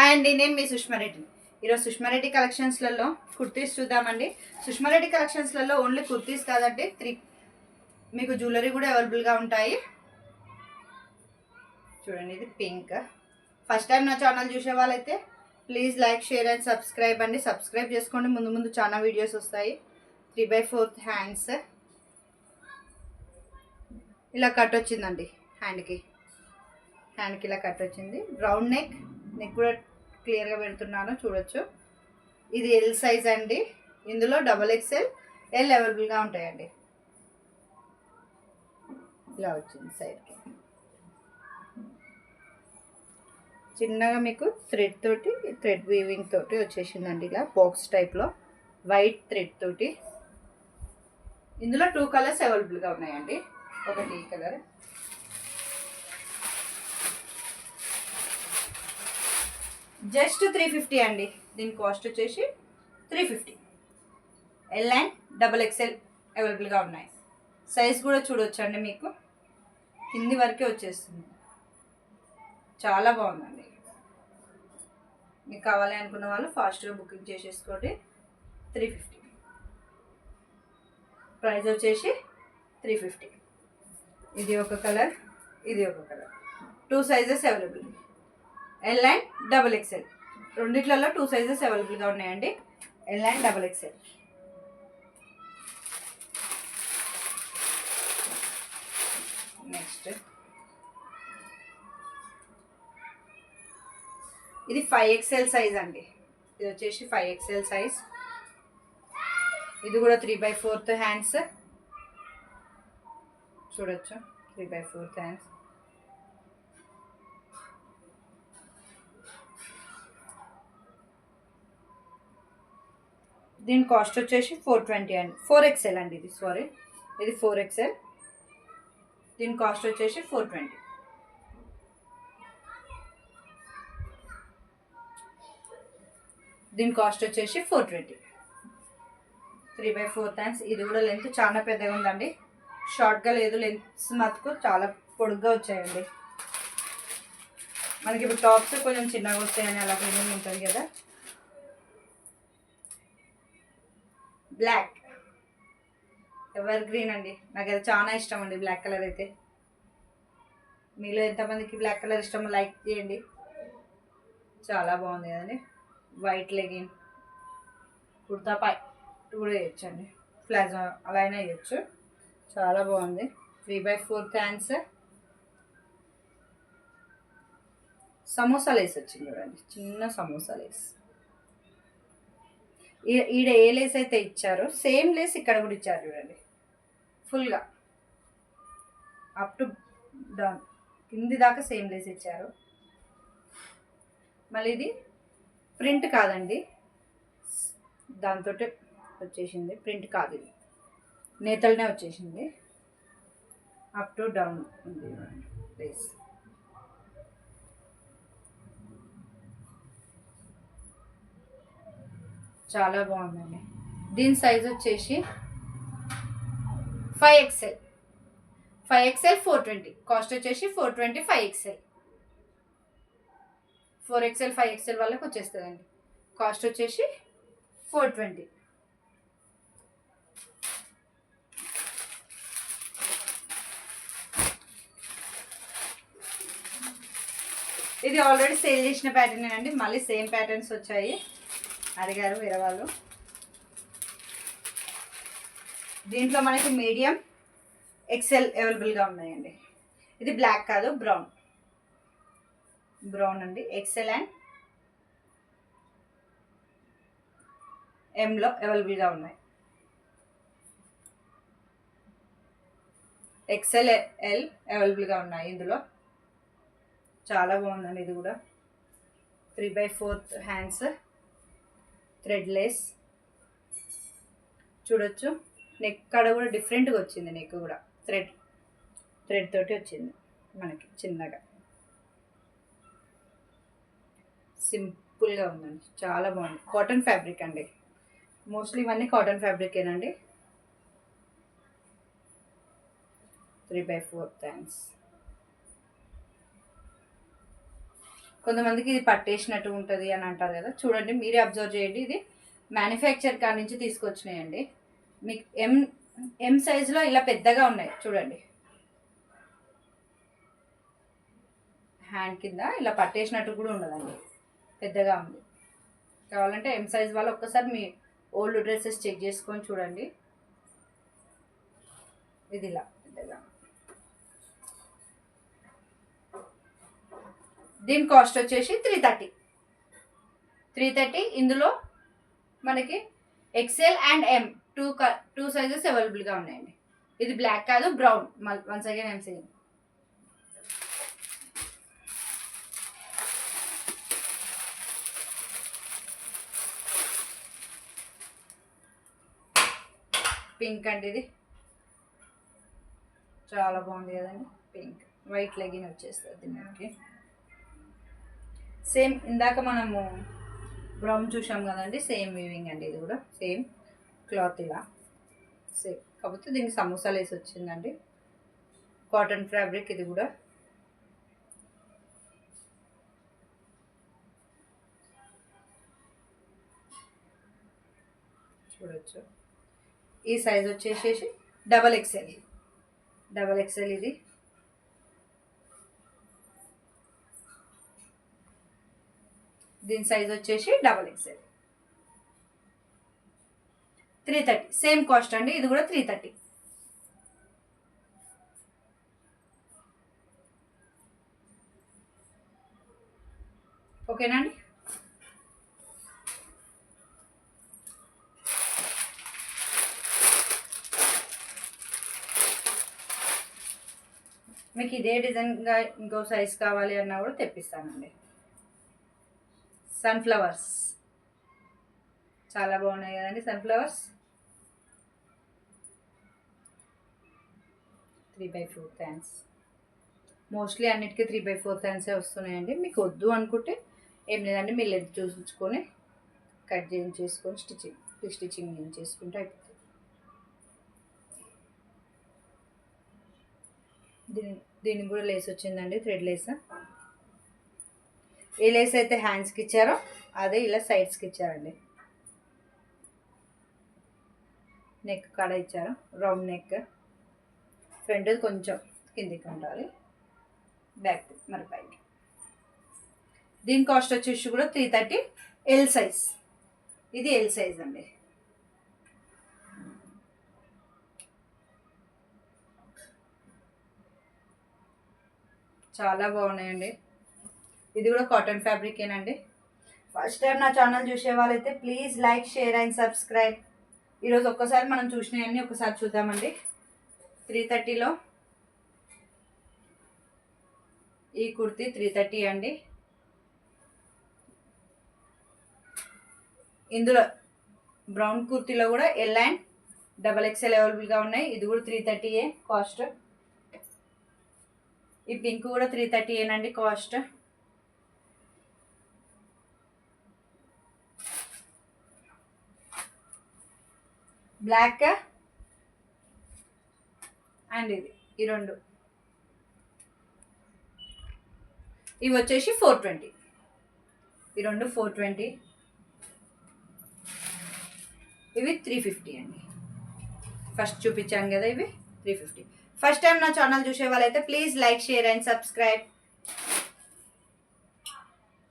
Hi అండి, నేను మీ సుష్మారెడ్డిని. ఈరోజు సుష్మారెడ్డి కలెక్షన్స్లలో కుర్తీస్ చూద్దామండి. సుష్మారెడ్డి కలెక్షన్స్లలో ఓన్లీ కుర్తీస్ కాదండి, మీకు జ్యువెలరీ కూడా అవైలబుల్గా ఉంటాయి. చూడండి, ఇది పింక్. ఫస్ట్ టైం నా ఛానల్ చూసే వాళ్ళైతే please like, share and subscribe అండి. సబ్స్క్రైబ్ చేసుకోండి, ముందు ముందు చాలా వీడియోస్ వస్తాయి. 3/4 హ్యాండ్స్ ఇలా కట్ వచ్చిందండి. హ్యాండ్కి ఇలా కట్ వచ్చింది. రౌండ్ నెక్ కూడా క్లియర్గా పెడుతున్నాను, చూడొచ్చు. ఇది ఎల్ సైజ్ అండి. ఇందులో XXL, L అవైలబుల్గా ఉంటాయండి. ఇలా వచ్చింది సైడ్కి. చిన్నగా మీకు థ్రెడ్ వీవింగ్ తోటి వచ్చేసిందండి. ఇలా బాక్స్ టైప్లో వైట్ థ్రెడ్ తోటి. ఇందులో 2 కలర్స్ అవైలబుల్గా ఉన్నాయండి. ఒకటి ఈ కలర్, జస్ట్ 350 అండి. దీని కాస్ట్ వచ్చేసి 350. L and XXL అవైలబుల్గా ఉన్నాయి. సైజ్ కూడా చూడొచ్చు అండి, మీకు కింది వరకే వచ్చేస్తుంది. చాలా బాగుందండి. మీకు కావాలి అనుకున్న వాళ్ళు ఫాస్ట్గా బుకింగ్ చేసేసుకోండి. 350 ప్రైస్ వచ్చేసి 350. ఇది ఒక కలర్, ఇది ఒక colour. 2 sizes available. L and XXL రెండిట్లలో 2 sizes అవైలబుల్గా ఉన్నాయండి. L and XXL. నెక్స్ట్ ఇది 5XL సైజ్ అండి. ఇది వచ్చేసి 5XL సైజ్. ఇది కూడా 3/4 హ్యాండ్స్, చూడొచ్చు. 3/4 హ్యాండ్స్. దీని కాస్ట్ వచ్చేసి 420 అండి. 4XL అండి ఇది, సారీ, ఇది 4XL. దీని కాస్ట్ వచ్చేసి 420. దీని కాస్ట్ వచ్చేసి 420. 3/4 హ్యాండ్స్. ఇది కూడా లెంత్ చాలా పెద్దగా ఉందండి, షార్ట్గా లేదు. లెంత్స్ మటుకు చాలా పొడుగ్గా వచ్చాయండి. మనకి ఇప్పుడు టాప్స్ కొంచెం చిన్నగా వస్తాయని అలా ఫీలింగ్ ఉంటుంది కదా. బ్లాక్ ఎవర్ గ్రీన్ అండి. నాకు అది చాలా ఇష్టం అండి, బ్లాక్ కలర్ అయితే. మీలో ఎంతమందికి బ్లాక్ కలర్ ఇష్టమో లైక్ చేయండి. చాలా బాగుంది కదండి. వైట్ లెగిన్, కుర్తా పై కూడా వేయచ్చండి, ప్లాజో అలా అయినా వేయచ్చు. చాలా బాగుంది. 3/4 హ్యాండ్స్. సమోసా లేస్ వచ్చింది చూడండి, చిన్న సమోసా లేస్. ఈడ ఏ లేస్ అయితే ఇచ్చారో సేమ్ లేస్ ఇక్కడ కూడా ఇచ్చారు చూడండి. ఫుల్గా అప్ టు డౌన్ కింది దాకా సేమ్ లేస్ ఇచ్చారు. మళ్ళీ ఇది ప్రింట్ కాదండి, దాంతో వచ్చేసింది. ప్రింట్ కాదు, ఇది నేతలనే వచ్చేసింది. అప్ టు డౌన్ ఉంది లేస్. చాలా బాగుందండి. దీని సైజ్ వచ్చేసి 5XL. 420. కాస్ట్ వచ్చేసి 420. 5XL 4XL 5XL వాళ్ళకి వచ్చేస్తుందండి. కాస్ట్ వచ్చేసి 420. ఇది ఆల్రెడీ సేల్ చేసిన ప్యాటర్న్ అండి, మళ్ళీ సేమ్ ప్యాటర్న్స్ వచ్చాయి, అడిగారు వేరే వాళ్ళు. దీంట్లో మనకి మీడియం, XL అవైలబుల్గా ఉన్నాయండి. ఇది బ్లాక్ కాదు, బ్రౌన్ అండి. XL అండ్ Mలో అవైలబుల్గా ఉన్నాయి. XL, L అవైలబుల్గా ఉన్నాయి ఇందులో. చాలా బాగుందండి. ఇది కూడా 3/4 హ్యాండ్స్, థ్రెడ్ లేస్, చూడొచ్చు. నెక్ కాడ కూడా డిఫరెంట్గా వచ్చింది. నెక్ కూడా థ్రెడ్ తోటి వచ్చింది మనకి చిన్నగా. సింపుల్గా ఉందండి, చాలా బాగుంది. కాటన్ ఫ్యాబ్రిక్ అండి, మోస్ట్లీ ఇవన్నీ కాటన్ ఫ్యాబ్రికేనండి. 3/4 హ్యాండ్స్. కొంతమందికి ఇది పట్టేసినట్టు ఉంటుంది అని అంటారు కదా, చూడండి మీరే అబ్జర్వ్ చేయండి. ఇది మ్యానుఫ్యాక్చర్ కాడ నుంచి తీసుకొచ్చినాయండి. మీకు ఎం సైజులో ఇలా పెద్దగా ఉన్నాయి చూడండి. హ్యాండ్ కింద ఇలా పట్టేసినట్టు కూడా ఉండదండి, పెద్దగా ఉంది. కావాలంటే ఎం సైజ్ వాళ్ళు ఒక్కసారి మీ ఓల్డ్ డ్రెస్సెస్ చెక్ చేసుకొని చూడండి. ఇది ఇలా పెద్దగా. దీని కాస్ట్ వచ్చేసి 330. ఇందులో మనకి XL and M two sizes అవైలబుల్గా ఉన్నాయండి. ఇది బ్లాక్ కాదు, brown. Once again I'm saying. Pink అండి, ఇది చాలా బాగుంది కదండి. పింక్ వైట్ లెగిన్ వచ్చేస్తుంది దీనికి. సేమ్ ఇందాక మనము బ్రౌన్ చూసాం కదండి, సేమ్ వీవింగ్ అండి. ఇది కూడా సేమ్ క్లాత్ ఇలా సేమ్, కాకపోతే దీనికి సమోసాలు వేసి వచ్చిందండి. కాటన్ ఫ్యాబ్రిక్ ఇది కూడా. చూడొచ్చు. ఈ సైజ్ వచ్చేసేసి డబల్ ఎక్స్ఎల్ ఇది. దీని సైజ్ వచ్చేసి డబల్ ఎక్స్ఎల్. 330 సేమ్ కాస్ట్ అండి. ఇది కూడా 330. ఓకేనా అండి. మీకు ఇదే డిజైన్గా ఇంకో సైజ్ కావాలి అన్నా కూడా తెప్పిస్తానండి. సన్ఫ్లవర్స్ చాలా బాగున్నాయి కదండి. Sunflowers 3/4 hands. మోస్ట్లీ అన్నిటికీ 3/4 హ్యాండ్సే వస్తున్నాయండి. మీకు వద్దు అనుకుంటే ఏం లేదండి, మీరు లెంత్ చూసుకొని కట్ చేసుకొని స్టిచ్చింగ్ చేసుకుంటే అయిపోతుంది. దీనికి కూడా లేస్ వచ్చిందండి, థ్రెడ్ లేస్. ఏ లేస్ అయితే హ్యాండ్స్కి ఇచ్చారో అదే ఇలా సైడ్స్కి ఇచ్చారండి. నెక్ కాడ ఇచ్చారు రౌండ్ నెక్. ఫ్రంట్ కొంచెం కిందికి ఉండాలి, బ్యాక్ మరి పైకి. దీని కాస్ట్ వచ్చేసి కూడా 330. L size. ఇది ఎల్ సైజ్ అండి. చాలా బాగున్నాయండి. ఇది కూడా కాటన్ ఫ్యాబ్రికేనండి. ఫస్ట్ టైం నా ఛానల్ చూసే వాళ్ళైతే please like, share and subscribe. ఈరోజు ఒక్కసారి మనం చూసినవన్నీ ఒకసారి చూద్దామండి. 330లో ఈ కుర్తీ 330 అండి. ఇందులో బ్రౌన్ కుర్తీలో కూడా ఎల్ అండ్ డబల్ ఎక్స్ఎల్ అవైలబుల్గా ఉన్నాయి. ఇది కూడా 330 కాస్ట్. ఈ పింక్ కూడా 330 కాస్ట్. బ్లాక్ అండ్ ఇది, ఈ రెండు ఇవి వచ్చేసి 420. ఈ రెండు 420. ఇవి 350 అండి. ఫస్ట్ చూపించాను కదా, ఇవి 350. ఫస్ట్ టైం నా ఛానల్ చూసే వాళ్ళైతే please like, share and subscribe.